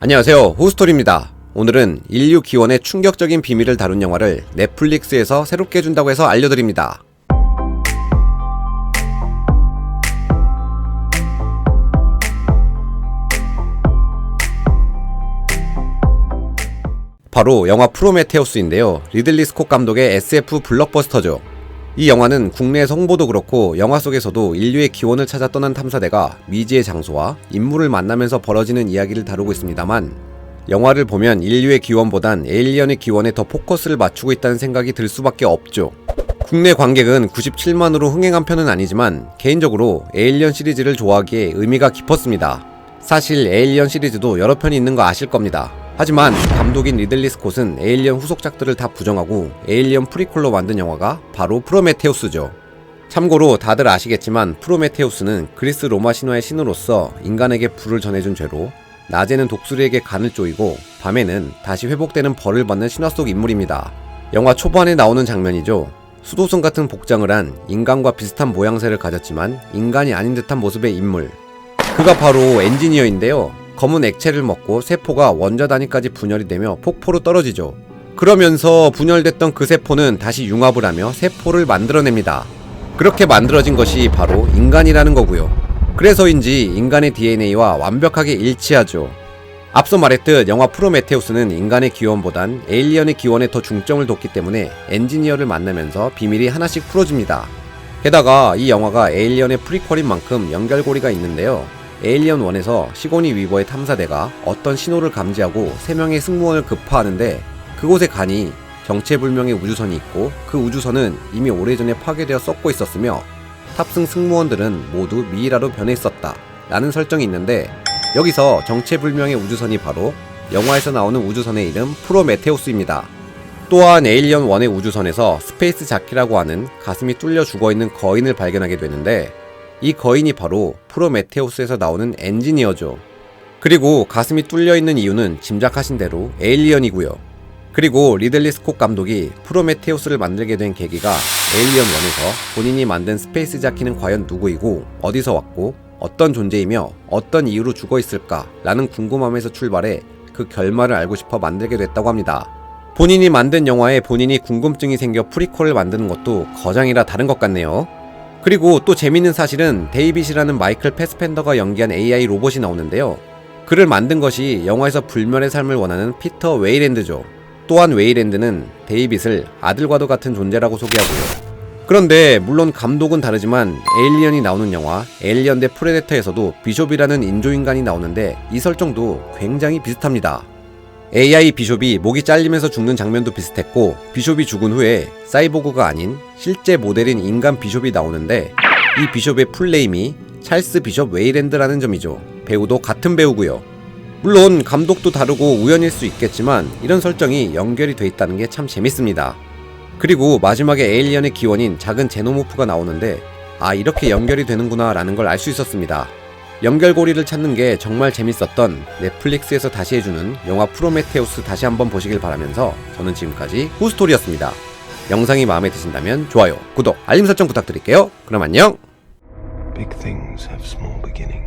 안녕하세요, 호스톨입니다. 오늘은 인류 기원의 충격적인 비밀을 다룬 영화를 넷플릭스에서 새롭게 해준다고 해서 알려드립니다. 바로 영화 프로메테우스인데요. 리들리 스콧 감독의 SF 블록버스터죠. 이 영화는 국내에서 홍보도 그렇고 영화 속에서도 인류의 기원을 찾아 떠난 탐사대가 미지의 장소와 인물을 만나면서 벌어지는 이야기를 다루고 있습니다만, 영화를 보면 인류의 기원보단 에일리언의 기원에 더 포커스를 맞추고 있다는 생각이 들 수밖에 없죠. 국내 관객은 97만으로 흥행한 편은 아니지만 개인적으로 에일리언 시리즈를 좋아하기에 의미가 깊었습니다. 사실 에일리언 시리즈도 여러 편이 있는 거 아실 겁니다. 하지만 감독인 리들리 스콧은 에일리언 후속작들을 다 부정하고 에일리언 프리퀄로 만든 영화가 바로 프로메테우스죠. 참고로 다들 아시겠지만 프로메테우스는 그리스 로마 신화의 신으로서 인간에게 불을 전해준 죄로 낮에는 독수리에게 간을 쪼이고 밤에는 다시 회복되는 벌을 받는 신화 속 인물입니다. 영화 초반에 나오는 장면이죠. 수도승 같은 복장을 한 인간과 비슷한 모양새를 가졌지만 인간이 아닌 듯한 모습의 인물, 그가 바로 엔지니어인데요. 검은 액체를 먹고 세포가 원자 단위까지 분열이 되며 폭포로 떨어지죠. 그러면서 분열됐던 그 세포는 다시 융합을 하며 세포를 만들어냅니다. 그렇게 만들어진 것이 바로 인간이라는 거고요. 그래서인지 인간의 DNA와 완벽하게 일치하죠. 앞서 말했듯 영화 프로메테우스는 인간의 기원보단 에일리언의 기원에 더 중점을 뒀기 때문에 엔지니어를 만나면서 비밀이 하나씩 풀어집니다. 게다가 이 영화가 에일리언의 프리퀄인 만큼 연결고리가 있는데요. 에일리언 1에서 시고니 위버의 탐사대가 어떤 신호를 감지하고 3명의 승무원을 급파하는데, 그곳에 가니 정체불명의 우주선이 있고 그 우주선은 이미 오래전에 파괴되어 썩고 있었으며 탑승 승무원들은 모두 미이라로 변해 있었다 라는 설정이 있는데, 여기서 정체불명의 우주선이 바로 영화에서 나오는 우주선의 이름 프로메테우스입니다. 또한 에일리언 1의 우주선에서 스페이스 자키라고 하는 가슴이 뚫려 죽어있는 거인을 발견하게 되는데, 이 거인이 바로 프로메테우스에서 나오는 엔지니어죠. 그리고 가슴이 뚫려있는 이유는 짐작하신 대로 에일리언이고요. 그리고 리들리 스콧 감독이 프로메테우스를 만들게 된 계기가 에일리언 1에서 본인이 만든 스페이스 자키는 과연 누구이고 어디서 왔고 어떤 존재이며 어떤 이유로 죽어있을까 라는 궁금함에서 출발해 그 결말을 알고 싶어 만들게 됐다고 합니다. 본인이 만든 영화에 본인이 궁금증이 생겨 프리퀄을 만드는 것도 거장이라 다른 것 같네요. 그리고 또 재밌는 사실은 데이빗이라는 마이클 패스펜더가 연기한 AI 로봇이 나오는데요. 그를 만든 것이 영화에서 불멸의 삶을 원하는 피터 웨이랜드죠. 또한 웨이랜드는 데이빗을 아들과도 같은 존재라고 소개하고요. 그런데 물론 감독은 다르지만 에일리언이 나오는 영화 에일리언 대 프레데터에서도 비숍이라는 인조인간이 나오는데 이 설정도 굉장히 비슷합니다. AI 비숍이 목이 잘리면서 죽는 장면도 비슷했고, 비숍이 죽은 후에 사이보그가 아닌 실제 모델인 인간 비숍이 나오는데 이 비숍의 풀네임이 찰스 비숍 웨이랜드라는 점이죠. 배우도 같은 배우고요. 물론 감독도 다르고 우연일 수 있겠지만 이런 설정이 연결이 돼 있다는 게 참 재밌습니다. 그리고 마지막에 에일리언의 기원인 작은 제노모프가 나오는데, 아, 이렇게 연결이 되는구나 라는 걸 알 수 있었습니다. 연결고리를 찾는 게 정말 재밌었던 넷플릭스에서 다시 해주는 영화 프로메테우스 다시 한번 보시길 바라면서 저는 지금까지 호스톨이었습니다. 영상이 마음에 드신다면 좋아요, 구독, 알림 설정 부탁드릴게요. 그럼 안녕! Big things have small beginnings.